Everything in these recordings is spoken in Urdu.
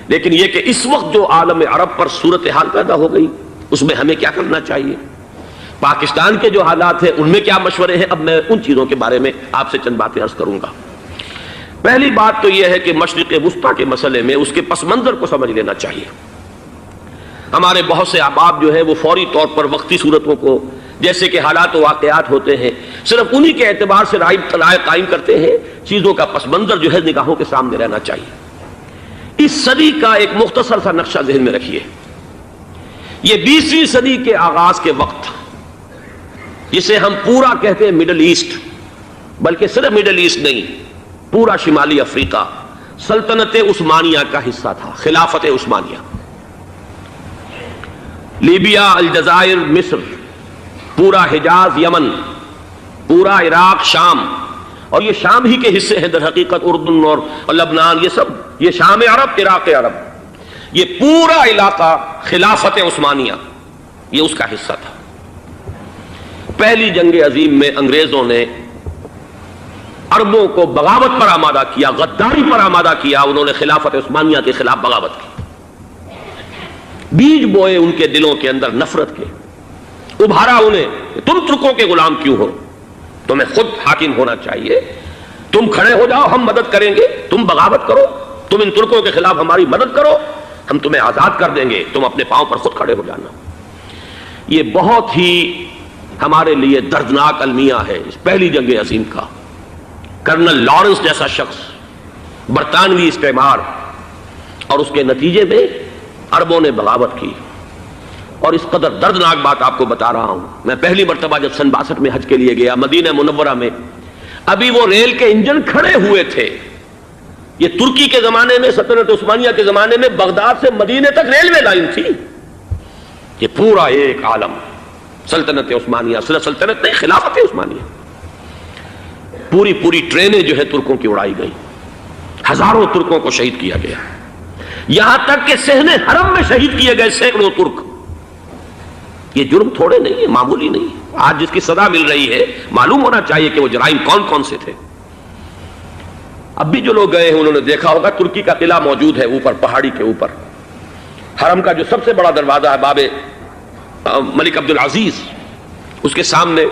لیکن یہ کہ اس وقت جو عالم عرب پر صورتحال پیدا ہو گئی اس میں ہمیں کیا کرنا چاہیے، پاکستان کے جو حالات ہیں ان میں کیا مشورے ہیں، اب میں ان چیزوں کے بارے میں آپ سے چند باتیں عرض کروں گا۔ پہلی بات تو یہ ہے کہ مشرق وسطیٰ کے مسئلے میں اس کے پس منظر کو سمجھ لینا چاہیے۔ ہمارے بہت سے احباب جو ہے وہ فوری طور پر وقتی صورتوں کو جیسے کہ حالات و واقعات ہوتے ہیں صرف انہی کے اعتبار سے رائے قائم کرتے ہیں، چیزوں کا پس منظر جو ہے نگاہوں کے سامنے رہنا چاہیے۔ اس صدی کا ایک مختصر سا نقشہ ذہن میں رکھیے، یہ 20ویں صدی کے آغاز کے وقت جسے ہم پورا کہتے ہیں مڈل ایسٹ، بلکہ صرف مڈل ایسٹ نہیں، پورا شمالی افریقہ سلطنت عثمانیہ کا حصہ تھا، خلافت عثمانیہ۔ لیبیا، الجزائر، مصر، پورا حجاز، یمن، پورا عراق، شام، اور یہ شام ہی کے حصے ہیں در حقیقت، اردن اور لبنان، یہ سب یہ شام عرب، عراق عرب، یہ پورا علاقہ خلافت عثمانیہ یہ اس کا حصہ تھا۔ پہلی جنگ عظیم میں انگریزوں نے عربوں کو بغاوت پر آمادہ کیا، غداری پر آمادہ کیا، انہوں نے خلافت عثمانیہ کے خلاف بغاوت کی، بیج بوئے ان کے دلوں کے اندر نفرت کے، ابھارا انہیں کہ تم ترکوں کے غلام کیوں ہو، تمہیں خود حاکم ہونا چاہیے، تم کھڑے ہو جاؤ، ہم مدد کریں گے، تم بغاوت کرو، تم ان ترکوں کے خلاف ہماری مدد کرو، ہم تمہیں آزاد کر دیں گے، تم اپنے پاؤں پر خود کھڑے ہو جانا۔ یہ بہت ہی ہمارے لیے دردناک المیہ ہے اس پہلی جنگ عظیم کا۔ کرنل لارنس جیسا شخص، برطانوی استعمار، اور اس کے نتیجے میں عربوں نے بغاوت کی۔ اور اس قدر دردناک بات آپ کو بتا رہا ہوں، میں پہلی مرتبہ جب سن 62 میں حج کے لیے گیا مدینہ منورہ میں، ابھی وہ ریل کے انجن کھڑے ہوئے تھے۔ یہ ترکی کے زمانے میں، سلطنت عثمانیہ کے زمانے میں بغداد سے مدینے تک ریلوے لائن تھی۔ یہ پورا ایک عالم سلطنت عثمانیہ، صرف سلطنت نہیں، خلافت عثمانیہ، پوری ٹرینیں جو ہے ترکوں کی اڑائی گئی، ہزاروں ترکوں کو شہید کیا گیا، یہاں تک کہ صحن حرم میں شہید کیے گئے سینکڑوں ترک۔ یہ جرم تھوڑے نہیں ہے، معمولی نہیں ہے۔ آج جس کی سزا مل رہی ہے معلوم ہونا چاہیے کہ وہ جرائم کون کون سے تھے۔ اب بھی جو لوگ گئے ہیں انہوں نے دیکھا ہوگا ترکی کا قلعہ موجود ہے اوپر پہاڑی کے اوپر، حرم کا جو سب سے بڑا دروازہ ہے باب ملک عبدالعزیز، اس کے سامنے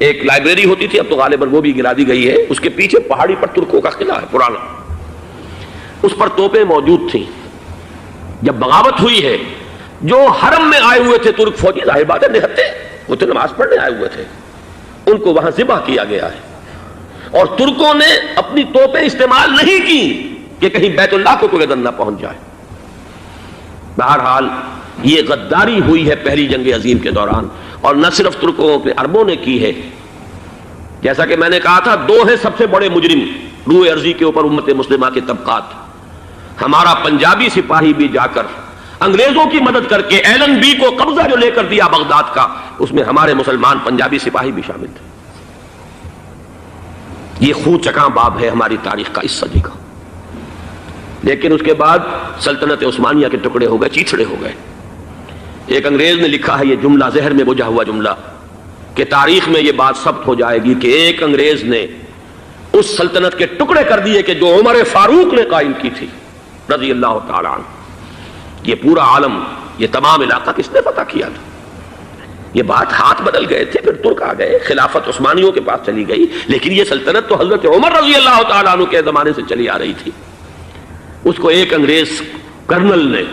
ایک لائبریری ہوتی تھی، اب تو غالباً وہ بھی گرا دی گئی ہے، اس کے پیچھے پہاڑی پر ترکوں کا قلعہ ہے پرانا، اس پر توپیں موجود تھیں۔ جب بغاوت ہوئی ہے، جو حرم میں آئے ہوئے تھے ترک فوجی، ظاہر بات ہے نہتے، وہ تو نماز پڑھنے آئے ہوئے تھے، ان کو وہاں ذبح کیا گیا ہے، اور ترکوں نے اپنی توپیں استعمال نہیں کی کہ کہیں بیت اللہ کو کوئی اذن نہ پہنچ جائے۔ بہرحال یہ غداری ہوئی ہے پہلی جنگ عظیم کے دوران، اور نہ صرف ترکوں کے، عربوں نے کی ہے۔ جیسا کہ میں نے کہا تھا، دو ہیں سب سے بڑے مجرم روئے ارضی کے اوپر امت مسلمہ کے طبقات۔ ہمارا پنجابی سپاہی بھی جا کر انگریزوں کی مدد کر کے ایلن بی کو قبضہ جو لے کر دیا بغداد کا، اس میں ہمارے مسلمان پنجابی سپاہی بھی شامل تھے۔ یہ خون چکاں باب ہے ہماری تاریخ کا اس صدی کا۔ لیکن اس کے بعد سلطنت عثمانیہ کے ٹکڑے ہو گئے، چیچڑے ہو گئے۔ ایک انگریز نے لکھا ہے، یہ جملہ ذہن میں بجھا ہوا جملہ، کہ تاریخ میں یہ بات ثبت ہو جائے گی کہ ایک انگریز نے اس سلطنت کے ٹکڑے کر دیے کہ جو عمر فاروق نے قائم کی تھی رضی اللہ تعالیٰ عنہ۔ یہ پورا عالم، یہ تمام علاقہ کس نے فتح کیا تھا؟ یہ بات ہاتھ بدل گئے تھے، پھر ترک آ گئے، خلافت عثمانیوں کے پاس چلی گئی، لیکن یہ سلطنت تو حضرت عمر رضی اللہ تعالیٰ عنہ کے زمانے سے چلی آ رہی تھی۔ اس کو ایک انگریز کرنل نے،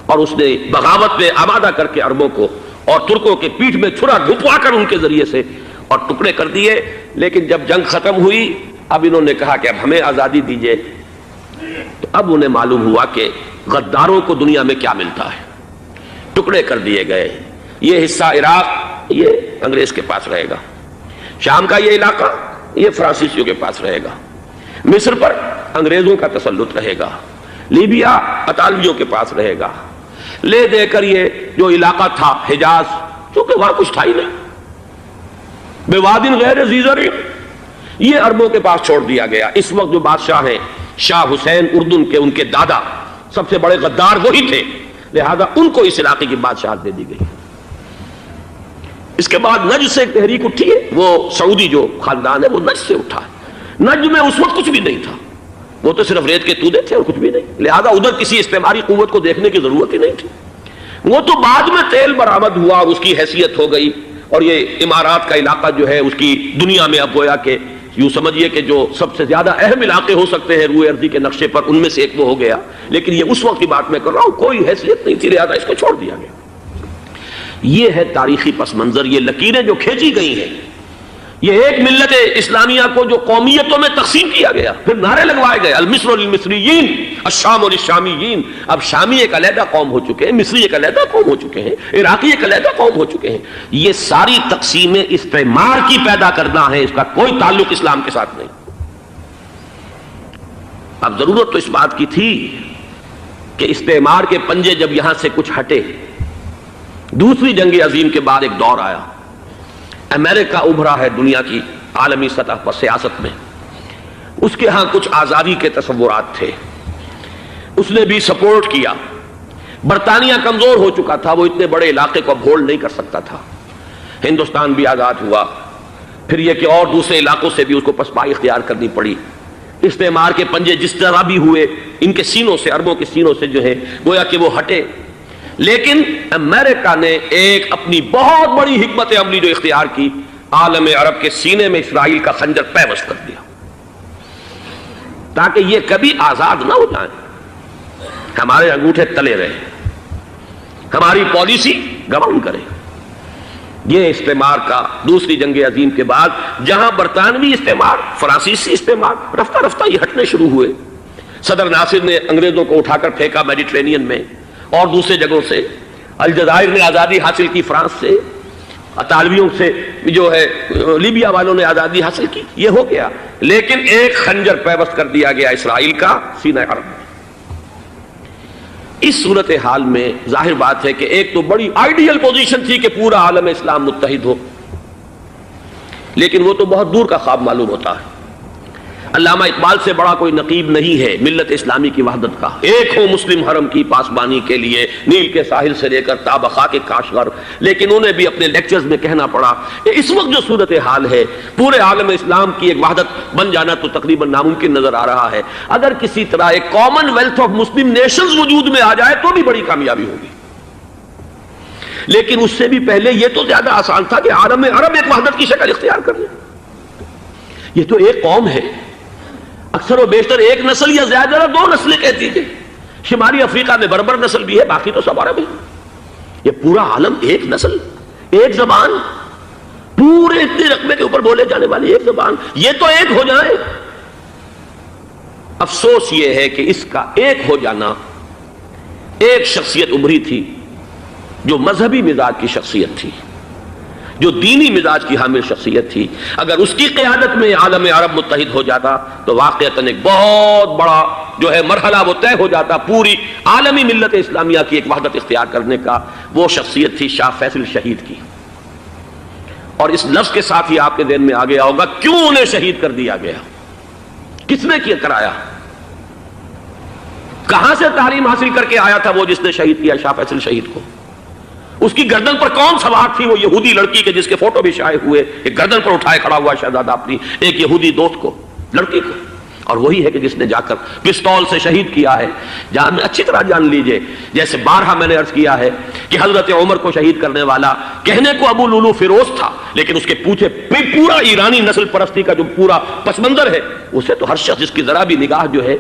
اور اس نے بغاوت میں آمادہ کر کے عربوں کو اور ترکوں کے پیٹھ میں چھرا ڈھپوا کر ان کے ذریعے سے اور ٹکڑے کر دیے۔ لیکن جب جنگ ختم ہوئی، اب انہوں نے کہا کہ اب ہمیں آزادی دیجیے، تو اب انہیں معلوم ہوا کہ غداروں کو دنیا میں کیا ملتا ہے۔ ٹکڑے کر دیے گئے۔ یہ حصہ عراق یہ انگریز کے پاس رہے گا، شام کا یہ علاقہ یہ فرانسیسیوں کے پاس رہے گا، مصر پر انگریزوں کا تسلط رہے گا، لیبیا اطالویوں کے پاس رہے گا، لے دے کر یہ جو علاقہ تھا حجاز، چونکہ وہاں کچھ تھا ہی نہیں، بوادن غیر ذی زرع، یہ عربوں کے پاس چھوڑ دیا گیا۔ اس وقت جو بادشاہ ہیں شاہ حسین اردن کے، ان کے دادا سب سے بڑے غدار وہی تھے، لہذا ان کو اس علاقے کی بادشاہت دے دی گئی۔ اس کے بعد نجد سے ایک تحریک اٹھی ہے، وہ سعودی جو خاندان ہے وہ نجد سے اٹھا ہے۔ نجد میں اس وقت کچھ بھی نہیں تھا، وہ تو صرف ریت کے تودے تھے اور کچھ بھی نہیں، لہذا ادھر کسی استعماری قوت کو دیکھنے کی ضرورت ہی نہیں تھی۔ وہ تو بعد میں تیل برآمد ہوا اور اس کی حیثیت ہو گئی، اور یہ امارات کا علاقہ جو ہے اس کی دنیا میں اب گویا کہ یوں سمجھیے کہ جو سب سے زیادہ اہم علاقے ہو سکتے ہیں روئے ارضی کے نقشے پر، ان میں سے ایک وہ ہو گیا۔ لیکن یہ اس وقت کی بات میں کر رہا ہوں، کوئی حیثیت نہیں تھی، لہذا اس کو چھوڑ دیا گیا۔ یہ ہے تاریخی پس منظر، یہ لکیریں جو کھینچی گئی ہیں، یہ ایک ملت اسلامیہ کو جو قومیتوں میں تقسیم کیا گیا، پھر نعرے لگوائے گئے المصر للمصریین الشام للشامیین۔ اب شامی ایک علیحدہ قوم ہو چکے ہیں، مصری ایک علیحدہ قوم ہو چکے ہیں، عراقی ایک علیحدہ قوم ہو چکے ہیں۔ یہ ساری تقسیمیں استعمار کی پیدا کرنا ہے، اس کا کوئی تعلق اسلام کے ساتھ نہیں۔ اب ضرورت تو اس بات کی تھی کہ استعمار کے پنجے جب یہاں سے کچھ ہٹے، دوسری جنگ عظیم کے بعد ایک دور آیا، امریکہ ابھرا ہے دنیا کی عالمی سطح پر سیاست میں، اس کے ہاں کچھ آزادی کے تصورات تھے، اس نے بھی سپورٹ کیا۔ برطانیہ کمزور ہو چکا تھا، وہ اتنے بڑے علاقے کو اب ہولڈ نہیں کر سکتا تھا۔ ہندوستان بھی آزاد ہوا، پھر یہ کہ اور دوسرے علاقوں سے بھی اس کو پسپائی اختیار کرنی پڑی۔ استعمار کے پنجے جس طرح بھی ہوئے، ان کے سینوں سے، عربوں کے سینوں سے جو ہے گویا کہ وہ ہٹے، لیکن امریکہ نے ایک اپنی بہت بڑی حکمت عملی جو اختیار کی، عالم عرب کے سینے میں اسرائیل کا خنجر پیوست کر دیا، تاکہ یہ کبھی آزاد نہ ہو جائیں، ہمارے انگوٹھے تلے رہے، ہماری پالیسی گورن کرے۔ یہ استعمار کا دوسری جنگ عظیم کے بعد جہاں برطانوی استعمار، فرانسیسی استعمار رفتہ رفتہ یہ ہٹنے شروع ہوئے، صدر ناصر نے انگریزوں کو اٹھا کر پھینکا میڈیٹرینین میں اور دوسرے جگہوں سے، الجزائر نے آزادی حاصل کی فرانس سے، اطالویوں سے جو ہے لیبیا والوں نے آزادی حاصل کی، یہ ہو گیا، لیکن ایک خنجر پیوست کر دیا گیا اسرائیل کا سینہ عرب میں۔ اس صورتحال میں ظاہر بات ہے کہ ایک تو بڑی آئیڈیل پوزیشن تھی کہ پورا عالم اسلام متحد ہو، لیکن وہ تو بہت دور کا خواب معلوم ہوتا ہے۔ علامہ اقبال سے بڑا کوئی نقیب نہیں ہے ملت اسلامی کی وحدت کا۔ ایک ہو مسلم حرم کی پاسبانی کے لیے، نیل کے ساحل سے لے کر تابخا کے کاشغر، لیکن انہیں بھی اپنے لیکچرز میں کہنا پڑا کہ اس وقت جو صورتحال ہے، پورے عالم اسلام کی ایک وحدت بن جانا تو تقریباً ناممکن نظر آ رہا ہے۔ اگر کسی طرح ایک common wealth of Muslim nations وجود میں آ جائے تو بھی بڑی کامیابی ہوگی، لیکن اس سے بھی پہلے یہ تو زیادہ آسان تھا کہ عالم عرب ایک وحدت کی شکل اختیار کر لے۔ یہ تو ایک قوم ہے، اکثر و بیشتر ایک نسل یا زیادہ دو نسلیں کہتی تھی، شمالی افریقہ میں بربر نسل بھی ہے، باقی تو سب عرب ہے۔ یہ پورا عالم ایک نسل، ایک زبان، پورے اتنے رقبے کے اوپر بولے جانے والی ایک زبان، یہ تو ایک ہو جائے۔ افسوس یہ ہے کہ اس کا ایک ہو جانا، ایک شخصیت ابھری تھی جو مذہبی مزاج کی شخصیت تھی، جو دینی مزاج کی حامل شخصیت تھی، اگر اس کی قیادت میں عالم عرب متحد ہو جاتا تو واقعتاً ایک بہت بڑا جو ہے مرحلہ وہ طے ہو جاتا پوری عالمی ملت اسلامیہ کی ایک وحدت اختیار کرنے کا۔ وہ شخصیت تھی شاہ فیصل شہید کی، اور اس لفظ کے ساتھ ہی آپ کے ذہن میں آ گیا ہوگا کیوں انہیں شہید کر دیا گیا، کس نے کیا کرایا، کہاں سے تعلیم حاصل کر کے آیا تھا وہ جس نے شہید کیا شاہ فیصل شہید کو، اس کی گردن پر کون سوار تھی، وہ یہودی لڑکی کے جس کے فوٹو بھی شائع ہوئے، ایک گردن پر اٹھائے کھڑا ہوا شہزادہ اپنی ایک یہودی دوست کو، لڑکی کو، اور وہی ہے کہ جس نے جا کر پستول سے شہید کیا ہے۔ اچھی طرح جان لیجئے، جیسے بارہا میں نے عرض کیا ہے کہ حضرت عمر کو شہید کرنے والا کہنے کو ابو لولو فیروز تھا، لیکن اس کے پیچھے پورا ایرانی نسل پرستی کا جو پورا پس منظر ہے، اسے تو ہر شخص جس کی ذرا بھی نگاہ جو ہے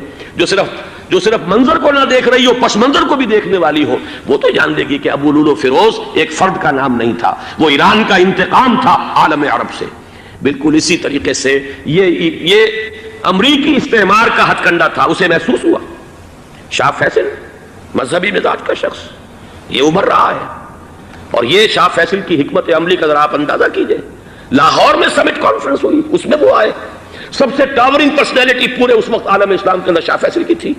جو صرف منظر کو نہ دیکھ رہی ہو، پس منظر کو بھی دیکھنے والی ہو، وہ تو جان دے گی کہ ابو لولو فیروز ایک فرد کا نام نہیں تھا، وہ ایران کا انتقام تھا عالم عرب سے۔ بالکل اسی طریقے سے یہ امریکی استعمار کا ہتھ کنڈا تھا، اسے محسوس ہوا۔ شاہ فیصل مذہبی مزاج کا شخص، یہ ابھر رہا ہے، اور یہ شاہ فیصل کی حکمت عملی کا ذرا آپ اندازہ کیجئے۔ لاہور میں سمٹ کانفرنس ہوئی، اس میں وہ آئے، سب سے ٹاورنگ پرسنالٹی پورے اس وقت عالم اسلام کے اندر شاہ فیصل کی تھی،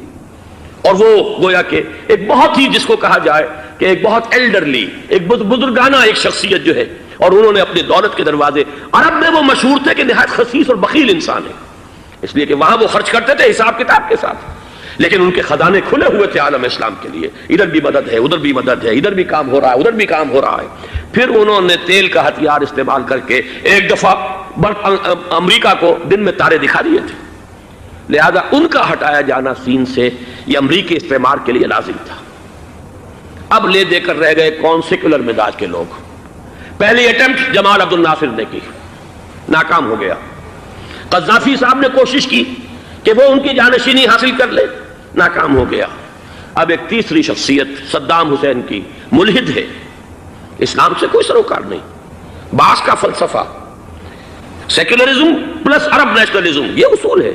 اور وہ گویا کہ ایک بہت ہی جس کو کہا جائے کہ ایک بہت ایلڈرلی، ایک بزرگانہ ایک شخصیت جو ہے، اور انہوں نے اپنی دولت کے دروازے، عرب میں وہ مشہور تھے کہ نہایت خسیس اور بخیل انسان ہے، اس لیے کہ وہاں وہ خرچ کرتے تھے حساب کتاب کے ساتھ، لیکن ان کے خزانے کھلے ہوئے تھے عالم اسلام کے لیے، ادھر بھی مدد ہے، ادھر بھی مدد ہے، ادھر بھی کام ہو رہا ہے، ادھر بھی کام ہو رہا ہے۔ پھر انہوں نے تیل کا ہتھیار استعمال کر کے ایک دفعہ امریکہ کو دن میں تارے دکھا دیے تھے، لہذا ان کا ہٹایا جانا سین سے یہ امریکی استعمار کے لیے لازم تھا۔ اب لے دے کر رہ گئے کون؟ سیکولر مزاج کے لوگ۔ پہلی اٹمپٹ جمال عبد الناصر نے کی، ناکام ہو گیا۔ قذافی صاحب نے کوشش کی کہ وہ ان کی جانشینی حاصل کر لے، ناکام ہو گیا۔ اب ایک تیسری شخصیت صدام حسین کی، ملحد ہے، اسلام سے کوئی سروکار نہیں، باس کا فلسفہ، سیکولرزم پلس عرب نیشنلزم، یہ اصول ہے۔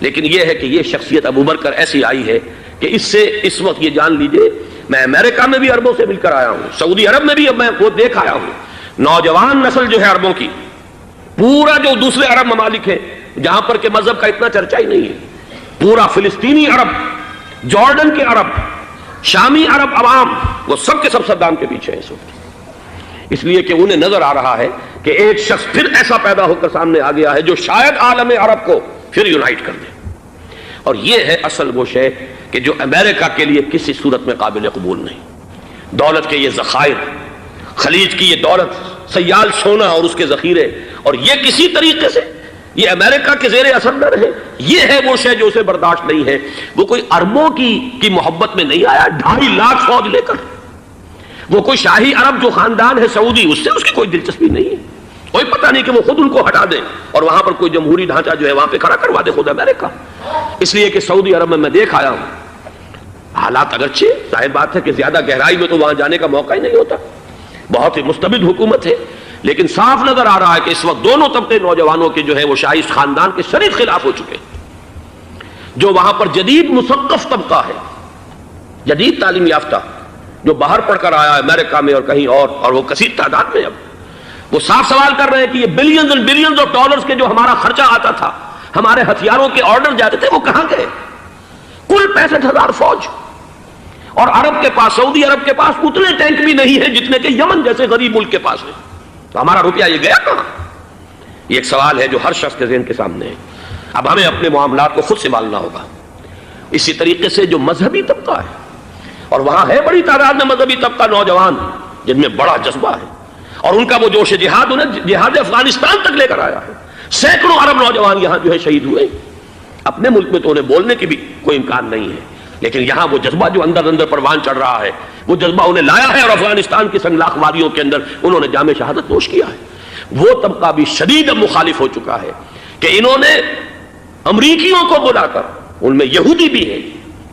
لیکن یہ ہے کہ یہ شخصیت ابو بکر ایسی آئی ہے کہ اس سے اس وقت یہ جان لیجئے، میں امریکہ میں بھی عربوں سے مل کر آیا ہوں، سعودی عرب میں بھی اب میں وہ دیکھ آیا ہوں، نوجوان نسل جو ہے عربوں کی، پورا جو دوسرے عرب ممالک ہیں جہاں پر کہ مذہب کا اتنا چرچا ہی نہیں ہے، پورا فلسطینی عرب، جارڈن کے عرب، شامی عرب عوام، وہ سب کے سب صدام کے پیچھے ہیں اس وقت، اس لیے کہ انہیں نظر آ رہا ہے کہ ایک شخص پھر ایسا پیدا ہو کر سامنے آ گیا ہے جو شاید عالم عرب کو پھر یونائٹ کر دے۔ اور یہ ہے اصل وہ شے کہ جو امریکہ کے لیے کسی صورت میں قابل قبول نہیں۔ دولت کے یہ ذخائر، خلیج کی یہ دولت، سیال سونا اور اس کے ذخیرے، اور یہ کسی طریقے سے یہ امریکہ کے زیر اثر نہ رہے، یہ ہے وہ شے جو اسے برداشت نہیں ہے۔ وہ کوئی اربوں کی محبت میں نہیں آیا 2.5 لاکھ فوج لے کر، وہ کوئی شاہی عرب جو خاندان ہے سعودی، اس سے اس کی کوئی دلچسپی نہیں ہے، کوئی پتہ نہیں کہ وہ خود ان کو ہٹا دیں اور وہاں پر کوئی جمہوری ڈھانچہ جو ہے وہاں پہ کھڑا کروا دے خود امریکہ۔ اس لیے کہ سعودی عرب میں دیکھ آیا ہوں، حالات اگرچہ ظاہر بات ہے کہ زیادہ گہرائی میں تو وہاں جانے کا موقع ہی نہیں ہوتا، بہت ہی مستبد حکومت ہے، لیکن صاف نظر آ رہا ہے کہ اس وقت دونوں طبقے نوجوانوں کے جو ہے وہ شاہی خاندان کے شدید خلاف ہو چکے ہیں۔ جو وہاں پر جدید مثقف طبقہ ہے، جدید تعلیم یافتہ، جو باہر پڑھ کر آیا ہے امریکہ میں اور کہیں اور وہ کثیر تعداد میں، اب وہ صاف سوال کر رہے ہیں کہ یہ بلینز اور بلینز آف ڈالرز کے جو ہمارا خرچہ آتا تھا، ہمارے ہتھیاروں کے آرڈر جاتے تھے، وہ کہاں گئے؟ کل 65,000 فوج، اور عرب کے پاس، سعودی عرب کے پاس اتنے ٹینک بھی نہیں ہیں جتنے کہ یمن جیسے غریب ملک کے پاس ہے، تو ہمارا روپیہ یہ گیا کہاں؟ یہ ایک سوال ہے جو ہر شخص کے ذہن کے سامنے ہے۔ اب ہمیں اپنے معاملات کو خود سنبھالنا ہوگا۔ اسی طریقے سے جو مذہبی طبقہ ہے، اور وہاں ہے بڑی تعداد میں مذہبی طبقہ نوجوان جن میں بڑا جذبہ ہے، اور ان کا وہ جوش جہاد انہیں جہاد افغانستان تک لے کر آیا ہے۔ سینکڑوں عرب نوجوان یہاں جو ہے شہید ہوئے، اپنے ملک میں تو انہیں بولنے کی بھی کوئی امکان نہیں ہے، لیکن یہاں وہ جذبہ جو اندر پروان چڑھ رہا ہے، وہ جذبہ انہیں لایا ہے اور افغانستان کی سنگلاخ وادیوں کے اندر انہوں نے جام شہادت نوش کیا ہے۔ وہ طبقہ بھی شدید مخالف ہو چکا ہے کہ انہوں نے امریکیوں کو بلا کر، ان میں یہودی بھی ہیں،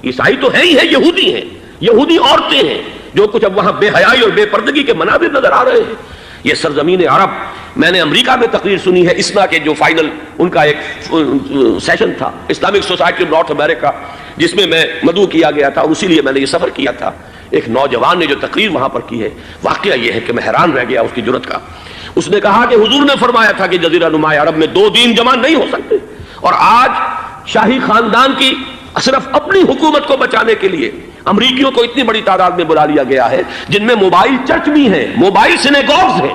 عیسائی تو ہے ہی ہے، یہودی ہیں، یہودی عورتیں ہیں، جو کچھ اب وہاں بے حیائی اور بے پردگی کے مناظر نظر آ رہے ہیں۔ یہ سرزمین عرب، میں نے امریکہ میں تقریر سنی ہے اسنا کے جو فائنل ان کا ایک سیشن تھا، اسلامک سوسائٹی آف نارتھ امریکہ، جس میں میں مدعو کیا گیا تھا، اسی لیے میں نے یہ سفر کیا تھا۔ ایک نوجوان نے جو تقریر وہاں پر کی ہے، واقعہ یہ ہے کہ میں حیران رہ گیا اس کی جرأت کا۔ اس نے کہا کہ حضور نے فرمایا تھا کہ جزیرہ نما عرب میں 2 دین جمع نہیں ہو سکتے، اور آج شاہی خاندان کی صرف اپنی حکومت کو بچانے کے لیے امریکیوں کو اتنی بڑی تعداد میں بلا لیا گیا ہے، جن میں موبائل چرچ بھی ہیں، موبائل سینیگوگز ہیں،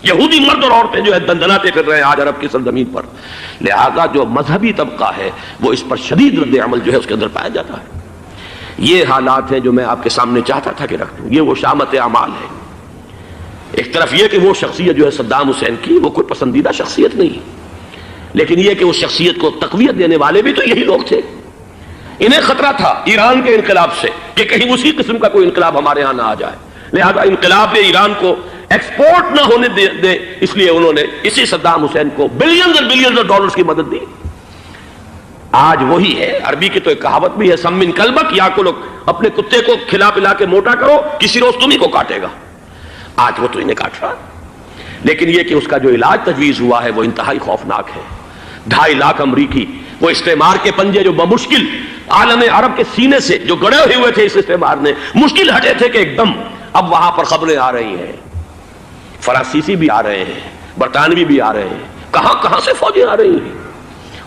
یہودی مرد اور عورتیں جو ہے دندناتے پھر رہے ہیں آج عرب کی سرزمین پر۔ لہذا جو مذہبی طبقہ ہے وہ اس پر شدید رد عمل جو ہے اس کے اندر پایا جاتا ہے۔ یہ حالات ہیں جو میں آپ کے سامنے چاہتا تھا کہ رکھ دوں۔ یہ وہ شامت اعمال ہے۔ ایک طرف یہ کہ وہ شخصیت جو ہے صدام حسین کی، وہ کوئی پسندیدہ شخصیت نہیں، لیکن یہ کہ اس شخصیت کو تقویت دینے والے بھی تو یہی لوگ تھے۔ انہیں خطرہ تھا ایران کے انقلاب سے کہ کہیں اسی قسم کا کوئی انقلاب ہمارے ہاں نہ آ جائے، لہذا انقلاب ایران کو ایکسپورٹ نہ ہونے دے، اس لیے انہوں نے اسی صدام حسین کو بلینز اور بلینز آف ڈالرز کی مدد دی۔ آج وہی ہے، عربی کی تو ایک کہاوت بھی ہے، سمن کلبک، یا کو لوگ اپنے کتے کو کھلا پلا کے موٹا کرو، کسی روز تمہیں کو کاٹے گا۔ آج وہ تو انہیں کاٹ رہا، لیکن یہ کہ اس کا جو علاج تجویز ہوا ہے وہ انتہائی خوفناک ہے۔ 2.5 لاکھ امریکی، وہ استعمار کے پنجے جو بمشکل عالم عرب کے سینے سے جو گڑے ہوئے تھے اس استعمار نے، مشکل ہٹے تھے کہ ایک دم اب وہاں پر خبریں آ رہی ہیں، فرانسیسی بھی آ رہے ہیں، برطانوی بھی آ رہے ہیں، کہاں سے فوجیں آ رہی ہیں،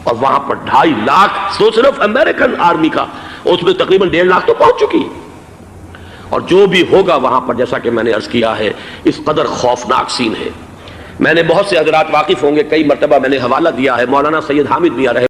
اور وہاں پر 2.5 لاکھ تو صرف امریکن آرمی کا، اس میں تقریباً 1.5 لاکھ تو پہنچ چکی، اور جو بھی ہوگا وہاں پر جیسا کہ میں نے عرض کیا ہے اس قدر خوفناک سین ہے۔ میں نے بہت سے حضرات واقف ہوں گے، کئی مرتبہ میں نے حوالہ دیا ہے، مولانا سید حامد میاں رحمہ